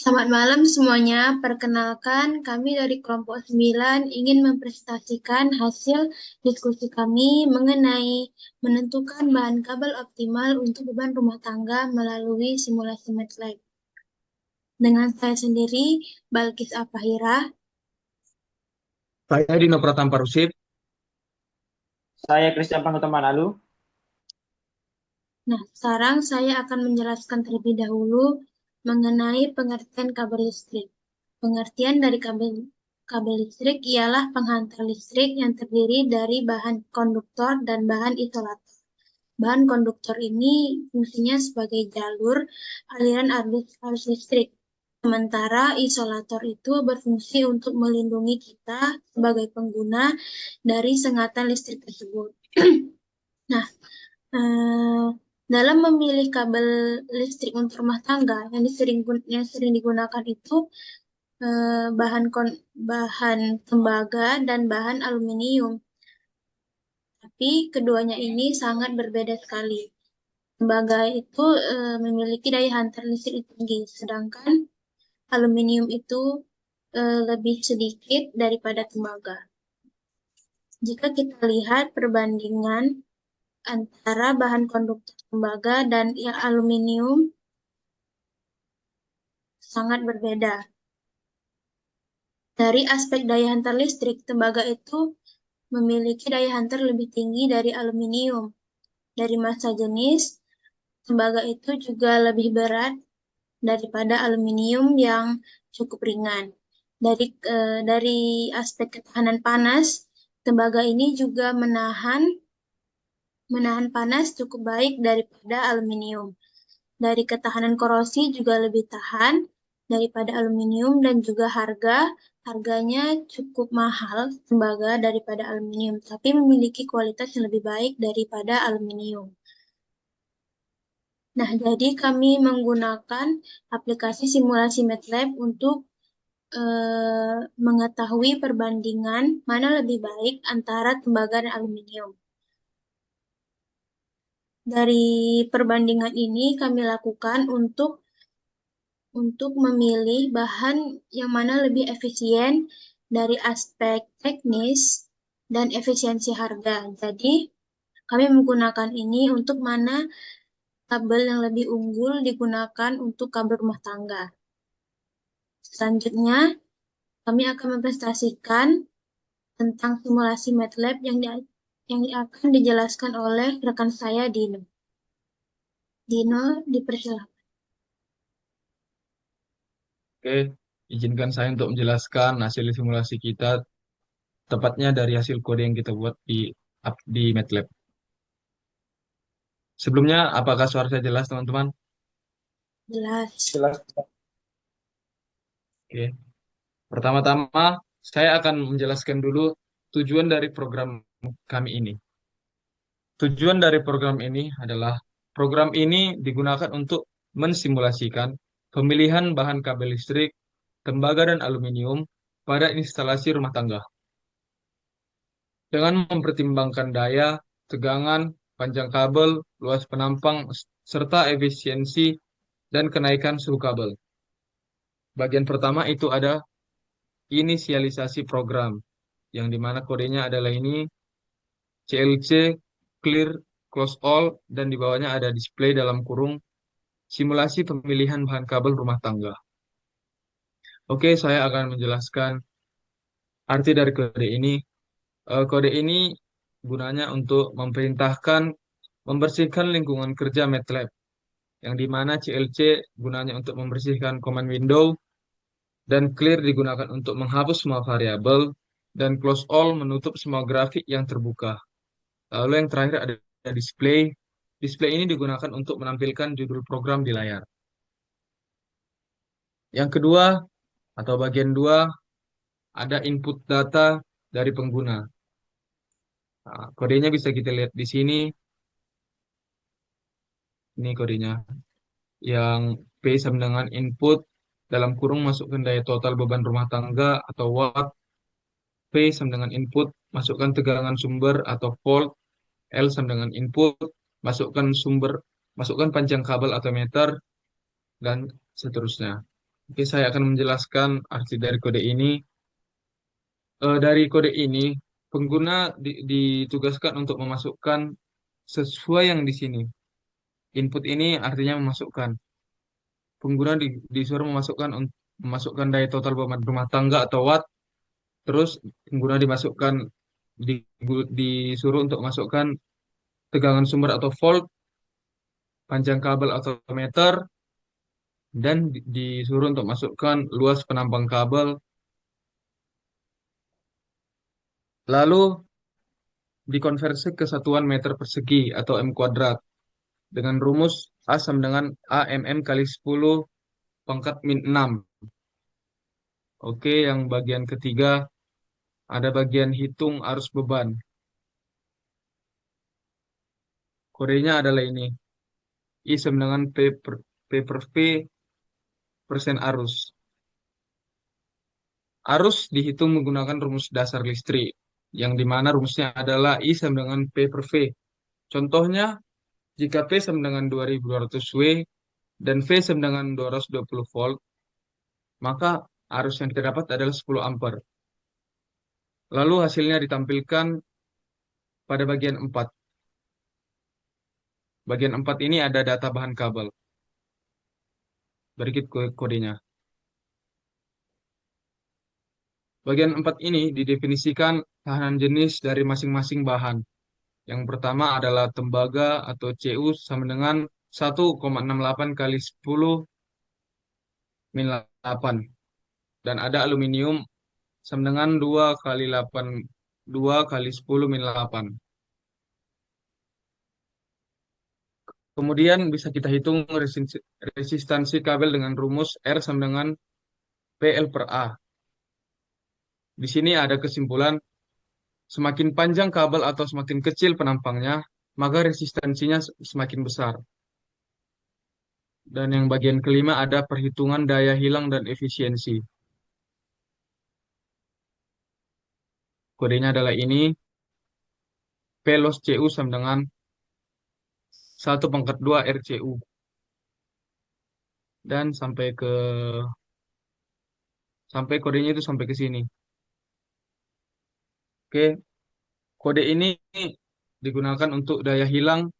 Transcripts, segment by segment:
Selamat malam semuanya. Perkenalkan, kami dari kelompok 9 ingin mempresentasikan hasil diskusi kami mengenai menentukan bahan kabel optimal untuk beban rumah tangga melalui simulasi MATLAB. Dengan saya sendiri, Balkis Afahira. Saya Dino Pratama Rusip. Saya Christian Pangutama Lalu. Nah, sekarang saya akan menjelaskan terlebih dahulu mengenai pengertian kabel listrik. Pengertian dari kabel listrik ialah penghantar listrik yang terdiri dari bahan konduktor dan bahan isolator. Bahan konduktor ini fungsinya sebagai jalur aliran arus listrik. Sementara isolator itu berfungsi untuk melindungi kita sebagai pengguna dari sengatan listrik tersebut. Nah, eh, dalam memilih kabel listrik untuk rumah tangga yang sering digunakan itu bahan tembaga dan bahan aluminium. Tapi keduanya ini sangat berbeda sekali. Tembaga itu memiliki daya hantar listrik tinggi, sedangkan aluminium itu lebih sedikit daripada tembaga. Jika kita lihat perbandingan antara bahan konduktor tembaga dan yang aluminium sangat berbeda. Dari aspek daya hantar listrik, tembaga itu memiliki daya hantar lebih tinggi dari aluminium. Dari massa jenis, tembaga itu juga lebih berat daripada aluminium yang cukup ringan. Dari aspek ketahanan panas, tembaga ini juga menahan panas cukup baik daripada aluminium. Dari ketahanan korosi juga lebih tahan daripada aluminium dan juga harganya cukup mahal tembaga daripada aluminium, tapi memiliki kualitas yang lebih baik daripada aluminium. Nah, jadi kami menggunakan aplikasi simulasi MATLAB untuk mengetahui perbandingan mana lebih baik antara tembaga dan aluminium. Dari perbandingan ini kami lakukan untuk memilih bahan yang mana lebih efisien dari aspek teknis dan efisiensi harga. Jadi, kami menggunakan ini untuk mana kabel yang lebih unggul digunakan untuk kabel rumah tangga. Selanjutnya, kami akan mempresentasikan tentang simulasi MATLAB yang akan dijelaskan oleh rekan saya, Dino. Dino, dipersilakan. Oke, izinkan saya untuk menjelaskan hasil simulasi kita, tepatnya dari hasil kode yang kita buat di MATLAB. Sebelumnya, apakah suara saya jelas, teman-teman? Jelas. Jelas. Oke, pertama-tama saya akan menjelaskan dulu tujuan dari program kami ini. Tujuan dari program ini adalah program ini digunakan untuk mensimulasikan pemilihan bahan kabel listrik, tembaga, dan aluminium pada instalasi rumah tangga, dengan mempertimbangkan daya, tegangan, panjang kabel, luas penampang, serta efisiensi dan kenaikan suhu kabel. Bagian pertama itu ada inisialisasi program, yang dimana kodenya adalah ini CLC, clear, close all, dan di bawahnya ada display dalam kurung simulasi pemilihan bahan kabel rumah tangga. Oke, saya akan menjelaskan arti dari kode ini. Kode ini gunanya untuk memerintahkan membersihkan lingkungan kerja MATLAB, yang di mana CLC gunanya untuk membersihkan command window, dan clear digunakan untuk menghapus semua variabel, dan close all menutup semua grafik yang terbuka. Lalu yang terakhir ada display. Display ini digunakan untuk menampilkan judul program di layar. Yang kedua, atau bagian dua, ada input data dari pengguna. Nah, kodenya bisa kita lihat di sini. Ini kodenya. Yang P sama dengan input, dalam kurung masukkan daya total beban rumah tangga atau watt. P sama dengan input, masukkan tegangan sumber atau volt. L sama dengan input, masukkan panjang kabel atau meter, dan seterusnya. Oke, saya akan menjelaskan arti dari kode ini. Dari kode ini, pengguna ditugaskan untuk memasukkan sesuai yang di sini. Input ini artinya memasukkan. Pengguna disuruh memasukkan daya total beban rumah tangga atau watt. Terus pengguna di- disuruh untuk masukkan tegangan sumber atau volt, panjang kabel atau meter, dan disuruh untuk masukkan luas penampang kabel. Lalu dikonversi ke satuan meter persegi atau M kuadrat dengan rumus A sama dengan AMM kali 10 pangkat min 6. Oke, yang bagian ketiga ada bagian hitung arus beban. Kodenya adalah ini. I sama dengan P per V persen arus. Arus dihitung menggunakan rumus dasar listrik, yang dimana rumusnya adalah I sama dengan P per V. Contohnya, jika P sama dengan 2200 W dan V sama dengan 220 volt, maka arus yang kita dapat adalah 10 ampere. Lalu hasilnya ditampilkan pada bagian 4. Bagian 4 ini ada data bahan kabel. Berikut kodenya. Bagian 4 ini didefinisikan tahanan jenis dari masing-masing bahan. Yang pertama adalah tembaga atau Cu sama dengan 1,68 kali 10 min 8. Dan ada aluminium sama dengan 2 kali 8, 2 kali 10 min 8. Kemudian bisa kita hitung resistansi kabel dengan rumus R sama dengan PL per A. Di sini ada kesimpulan, semakin panjang kabel atau semakin kecil penampangnya, maka resistansinya semakin besar. Dan yang bagian kelima ada perhitungan daya hilang dan efisiensi. Kodenya adalah ini, P loss Cu sama dengan 1/2 RCU. Dan sampai kodenya itu sampai ke sini. Oke, kode ini digunakan untuk daya hilang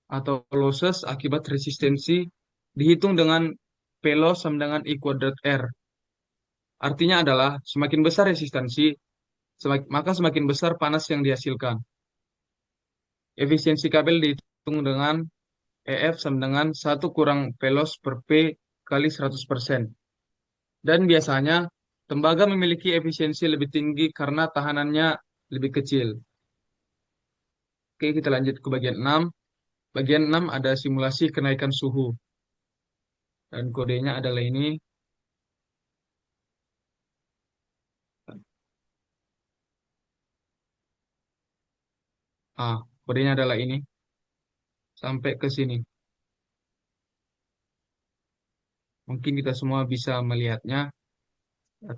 atau losses akibat resistensi dihitung dengan P loss sama dengan I kuadrat R. Artinya adalah semakin besar resistansi, maka semakin besar panas yang dihasilkan. Efisiensi kabel dihitung dengan EF sama dengan 1 kurang P loss per P kali 100%. Dan biasanya tembaga memiliki efisiensi lebih tinggi karena tahanannya lebih kecil. Oke, kita lanjut ke bagian 6. Bagian 6 ada simulasi kenaikan suhu. Dan kodenya adalah ini. Kodenya adalah ini. Sampai ke sini. Mungkin kita semua bisa melihatnya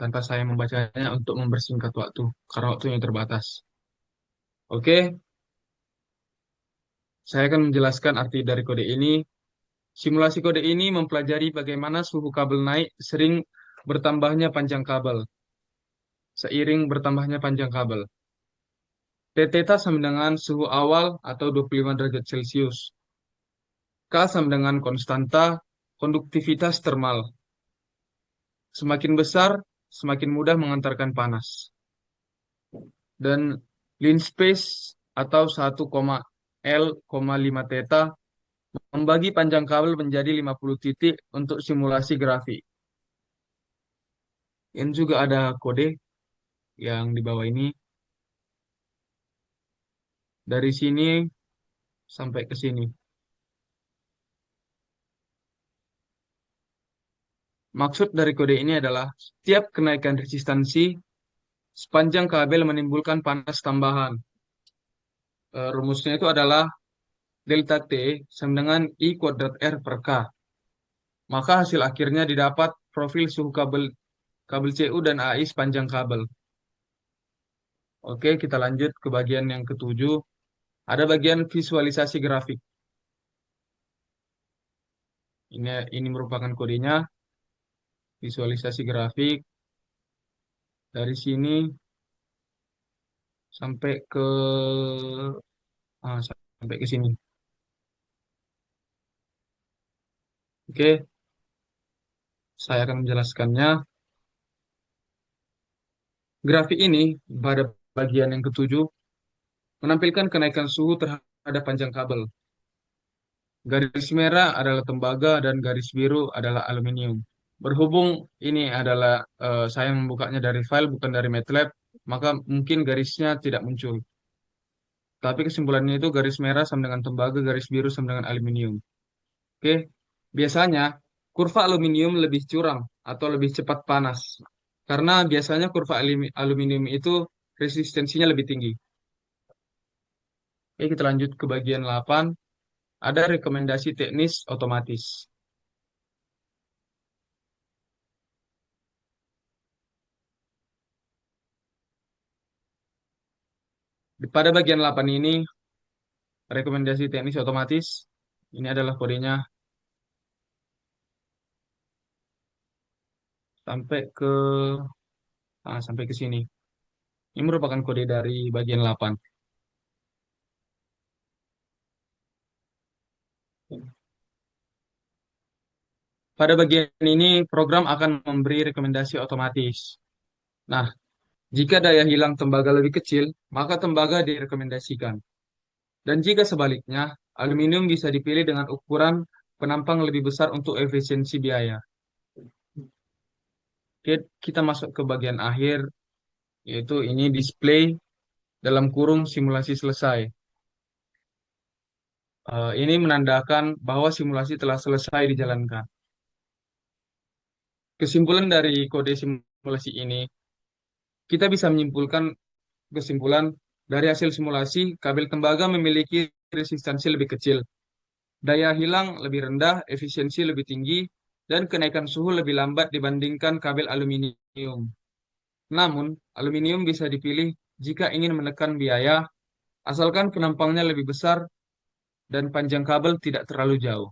tanpa saya membacanya untuk mempersingkat waktu, karena waktunya terbatas. Oke, saya akan menjelaskan arti dari kode ini. Simulasi kode ini mempelajari bagaimana suhu kabel naik seiring bertambahnya panjang kabel. T theta sama dengan suhu awal atau 25 derajat Celcius. K sama dengan konstanta konduktivitas termal. Semakin besar, semakin mudah mengantarkan panas. Dan lean space atau 1,L,5 theta membagi panjang kabel menjadi 50 titik untuk simulasi grafik. Ini juga ada kode yang di bawah ini. Dari sini sampai ke sini. Maksud dari kode ini adalah setiap kenaikan resistansi sepanjang kabel menimbulkan panas tambahan. Rumusnya itu adalah delta T sama dengan I kuadrat R per K. Maka hasil akhirnya didapat profil suhu kabel Cu dan AI sepanjang kabel. Oke, kita lanjut ke bagian yang ketujuh. Ada bagian visualisasi grafik. Ini merupakan kodenya. visualisasi grafik dari sini sampai ke sampai ke sini. Oke, saya akan menjelaskannya. Grafik ini pada bagian yang ketujuh menampilkan kenaikan suhu terhadap panjang kabel. Garis merah adalah tembaga dan garis biru adalah aluminium. Berhubung ini adalah saya membukanya dari file bukan dari MATLAB, maka mungkin garisnya tidak muncul. Tapi kesimpulannya itu garis merah sama dengan tembaga, garis biru sama dengan aluminium. Oke, biasanya kurva aluminium lebih curam atau lebih cepat panas. Karena biasanya kurva aluminium itu resistensinya lebih tinggi. Oke, kita lanjut ke bagian 8. Ada rekomendasi teknis otomatis. Pada bagian 8 ini, rekomendasi teknis otomatis. Ini adalah kodenya sampai ke sampai ke sini. Ini merupakan kode dari bagian 8. Pada bagian ini, program akan memberi rekomendasi otomatis. Nah, jika daya hilang tembaga lebih kecil, maka tembaga direkomendasikan. Dan jika sebaliknya, aluminium bisa dipilih dengan ukuran penampang lebih besar untuk efisiensi biaya. Oke, kita masuk ke bagian akhir, yaitu ini display dalam kurung simulasi selesai. Ini menandakan bahwa simulasi telah selesai dijalankan. Kesimpulan dari kode simulasi ini, kita bisa menyimpulkan kesimpulan dari hasil simulasi, kabel tembaga memiliki resistansi lebih kecil, daya hilang lebih rendah, efisiensi lebih tinggi, dan kenaikan suhu lebih lambat dibandingkan kabel aluminium. Namun, aluminium bisa dipilih jika ingin menekan biaya, asalkan penampangnya lebih besar dan panjang kabel tidak terlalu jauh.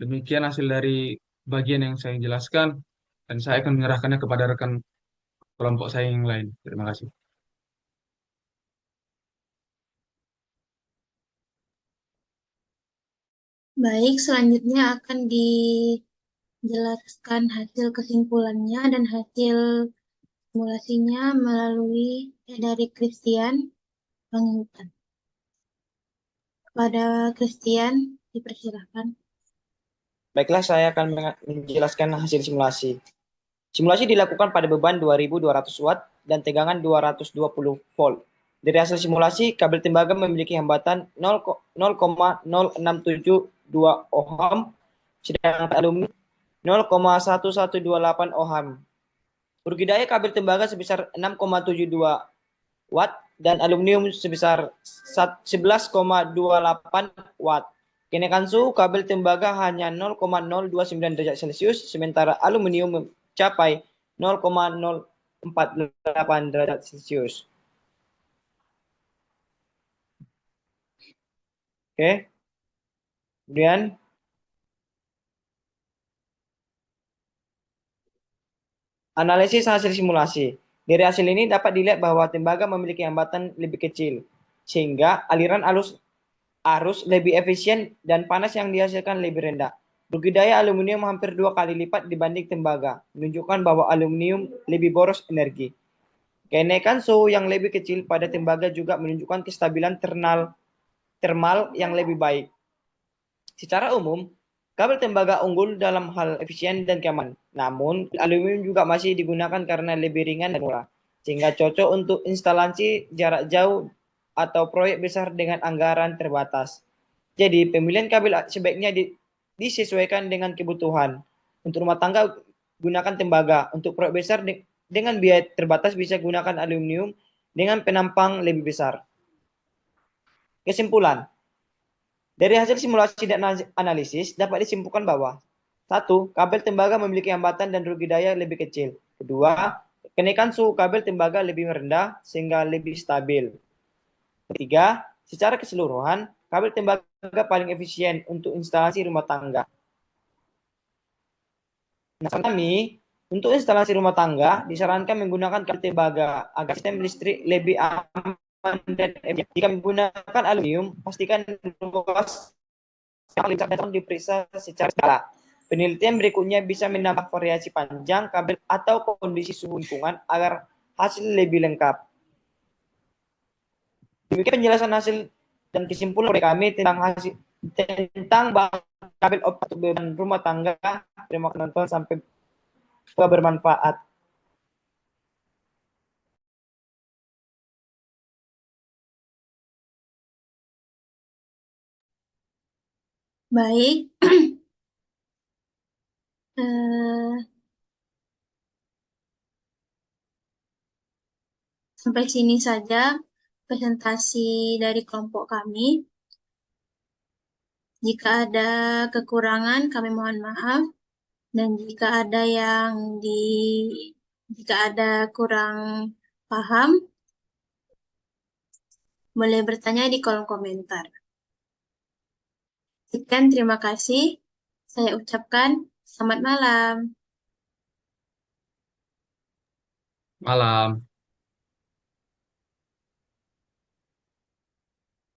Demikian hasil dari bagian yang saya jelaskan, dan saya akan menyerahkannya kepada rekan kelompok saya yang lain. Terima kasih. Baik, selanjutnya akan dijelaskan hasil kesimpulannya dan hasil simulasinya melalui dari Christian Pangihutan. Pada Christian, dipersilahkan. Baiklah, saya akan menjelaskan hasil simulasi. Simulasi dilakukan pada beban 2200 watt dan tegangan 220 volt. Dari hasil simulasi, kabel tembaga memiliki hambatan 0,0672 ohm, sedangkan aluminium 0,1128 ohm. Rugi daya kabel tembaga sebesar 6,72 watt dan aluminium sebesar 11,28 watt. Kenaikan suhu kabel tembaga hanya 0,029 derajat Celcius, sementara aluminium mencapai 0,048 derajat Celcius. Oke. Kemudian analisis hasil simulasi. Dari hasil ini dapat dilihat bahwa tembaga memiliki hambatan lebih kecil, sehingga aliran arus lebih efisien dan panas yang dihasilkan lebih rendah. Rugi daya aluminium hampir 2 kali lipat dibanding tembaga, menunjukkan bahwa aluminium lebih boros energi. Kenaikan suhu yang lebih kecil pada tembaga juga menunjukkan kestabilan termal yang lebih baik. Secara umum, kabel tembaga unggul dalam hal efisien dan keamanan. Namun, aluminium juga masih digunakan karena lebih ringan dan murah, sehingga cocok untuk instalasi jarak jauh atau proyek besar dengan anggaran terbatas. Jadi, pemilihan kabel sebaiknya disesuaikan dengan kebutuhan. Untuk rumah tangga, gunakan tembaga. Untuk proyek besar dengan biaya terbatas bisa gunakan aluminium dengan penampang lebih besar. Kesimpulan. Dari hasil simulasi dan analisis dapat disimpulkan bahwa 1. Kabel tembaga memiliki hambatan dan rugi daya lebih kecil. 2. Kenaikan suhu kabel tembaga lebih rendah sehingga lebih stabil. 3. Secara keseluruhan, kabel tembaga paling efisien untuk instalasi rumah tangga. Nah, saran kami, untuk instalasi rumah tangga, disarankan menggunakan kabel tembaga agar sistem listrik lebih aman dan efisien. Jika menggunakan aluminium, pastikan ruas yang datang diperiksa secara berkala. Penelitian berikutnya bisa menambah variasi panjang kabel atau kondisi suhu lingkungan agar hasil lebih lengkap. Demikian penjelasan hasil dan kesimpulan dari kami tentang kabel optik dan rumah tangga. Terima kasih nonton, sampai bermanfaat. Baik, eh, sampai sini saja presentasi dari kelompok kami. Jika ada kekurangan, kami mohon maaf. Dan jika ada kurang paham, boleh bertanya di kolom komentar. Sekian, terima kasih. Saya ucapkan selamat malam. Malam.